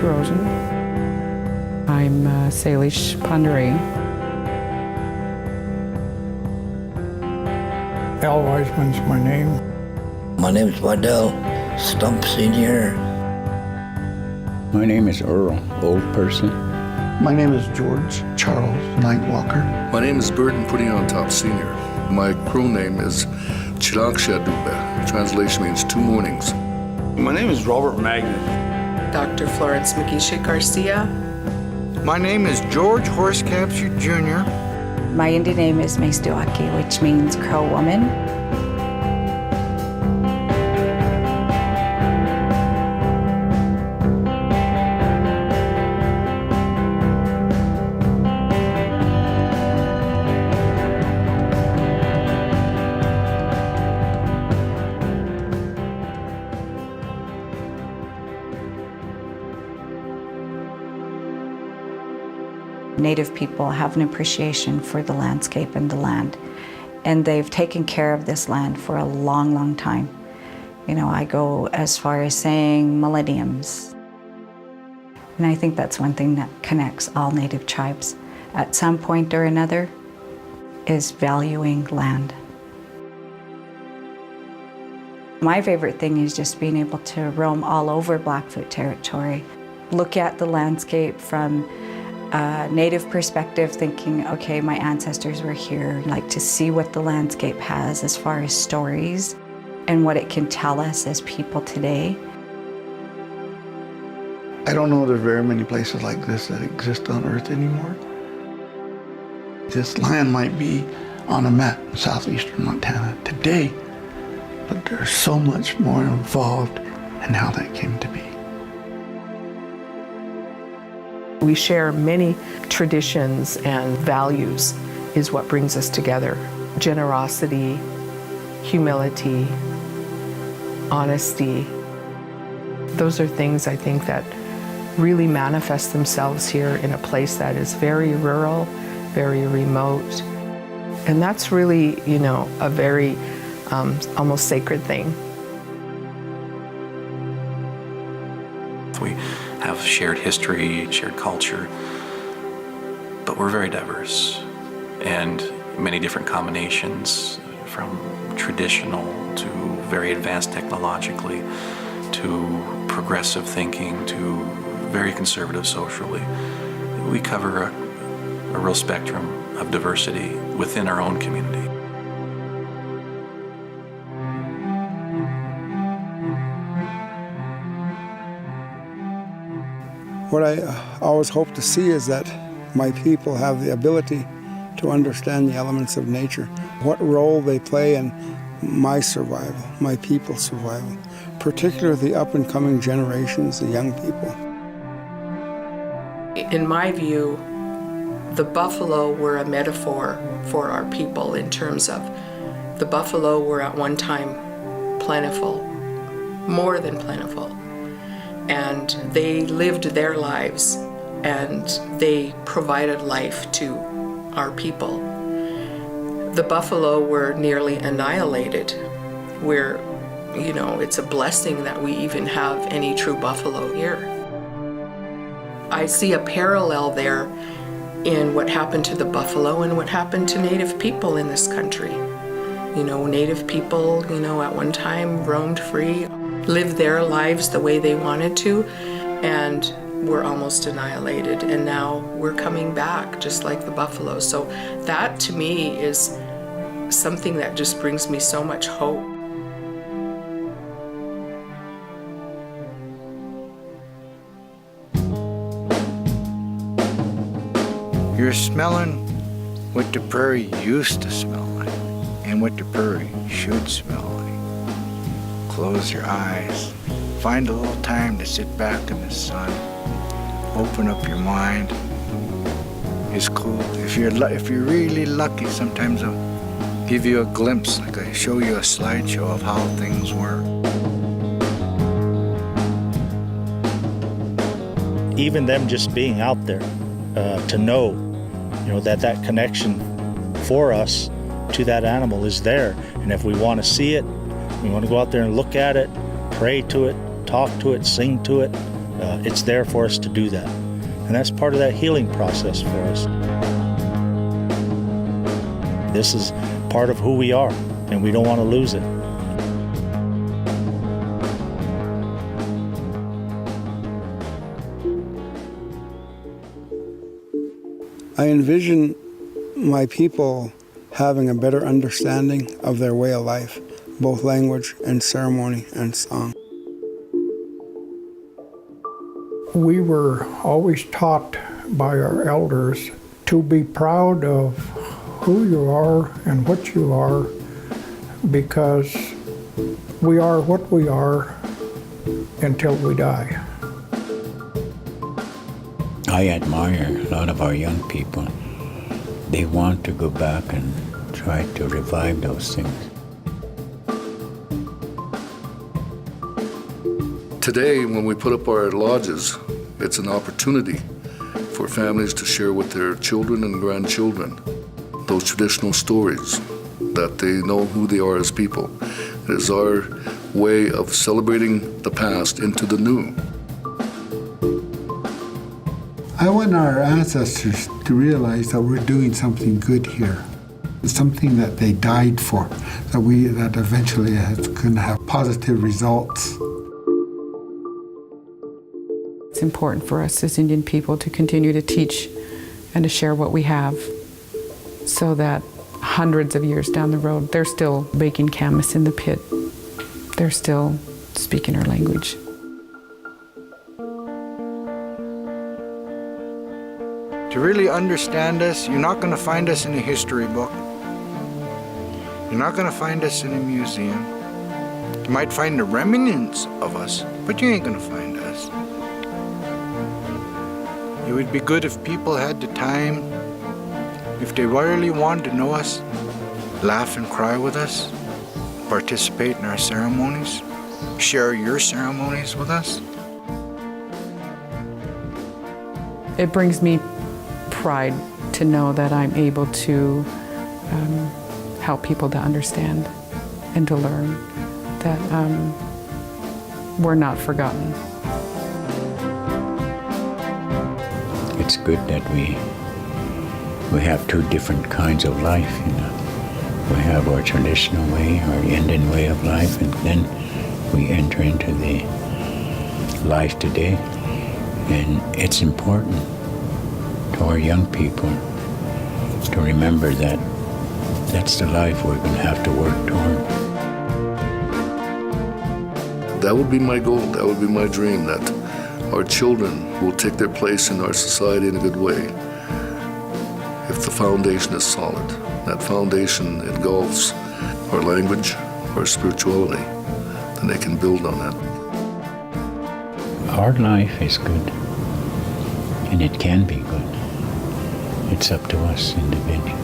Rosen. I'm Salish Pandare. Al Weisman's my name. My name is Waddell Stump Sr. My name is Earl, old person. My name is George Charles Nightwalker. My name is Burton Putting on Top Sr. My Crow name is Chilakshadube. Translation means 2 mornings. My name is Robert Magnet. Dr. Florence McGeesha Garcia. My name is George Horse Capture Jr. My Indian name is Maistuaki, which means Crow Woman. Native people have an appreciation for the landscape and the land, and they've taken care of this land for a long, long time. You know, I go as far as saying millenniums. And I think that's one thing that connects all Native tribes at some point or another is valuing land. My favorite thing is just being able to roam all over Blackfoot territory, look at the landscape from a Native perspective, thinking, okay, my ancestors were here, like to see what the landscape has as far as stories and what it can tell us as people today. I don't know there's very many places like this that exist on Earth anymore. This land might be on a map in southeastern Montana today, but there's so much more involved in how that came to be. We share many traditions and values is what brings us together. Generosity, humility, honesty. Those are things I think that really manifest themselves here in a place that is very rural, very remote. And that's really, you know, a very almost sacred thing. We have shared history, shared culture, but we're very diverse and many different combinations, from traditional to very advanced technologically to progressive thinking to very conservative socially. We cover a real spectrum of diversity within our own community. What I always hope to see is that my people have the ability to understand the elements of nature, what role they play in my survival, my people's survival, particularly the up-and-coming generations, the young people. In my view, the buffalo were a metaphor for our people in terms of the buffalo were at one time plentiful, more than plentiful. And they lived their lives and they provided life to our people. The buffalo were nearly annihilated. We're, you know, it's a blessing that we even have any true buffalo here. I see a parallel there in what happened to the buffalo and what happened to Native people in this country. You know, Native people, you know, at one time roamed free, lived their lives the way they wanted to, and were almost annihilated. And now we're coming back just like the buffalo. So that to me is something that just brings me so much hope. You're smelling what the prairie used to smell like and what the prairie should smell like. Close your eyes. Find a little time to sit back in the sun. Open up your mind. It's cool. If you're really lucky, sometimes I'll give you a glimpse, like I show you a slideshow of how things were. Even them just being out there, to know, you know, that connection for us to that animal is there. And if we want to see it, we want to go out there and look at it, pray to it, talk to it, sing to it, it's there for us to do that. And that's part of that healing process for us. This is part of who we are, and we don't want to lose it. I envision my people having a better understanding of their way of life, both language and ceremony and song. We were always taught by our elders to be proud of who you are and what you are, because we are what we are until we die. I admire a lot of our young people. They want to go back and try to revive those things. Today, when we put up our lodges, it's an opportunity for families to share with their children and grandchildren those traditional stories, that they know who they are as people. It is our way of celebrating the past into the new. I want our ancestors to realize that we're doing something good here. It's something that they died for, that eventually is going to have positive results. It's important for us as Indian people to continue to teach and to share what we have, so that hundreds of years down the road, they're still baking camas in the pit. They're still speaking our language. To really understand us, you're not going to find us in a history book. You're not going to find us in a museum. You might find the remnants of us, but you ain't going to find us. It would be good if people had the time, if they really wanted to know us, laugh and cry with us, participate in our ceremonies, share your ceremonies with us. It brings me pride to know that I'm able to help people to understand and to learn that we're not forgotten. It's good that we have two different kinds of life, you know. We have our traditional way, our Indian way of life, and then we enter into the life today. And it's important to our young people to remember that that's the life we're going to have to work toward. That would be my goal, that would be my dream, that our children will take their place in our society in a good way. If the foundation is solid, that foundation engulfs our language, our spirituality, then they can build on that. Our life is good, and it can be good. It's up to us individually.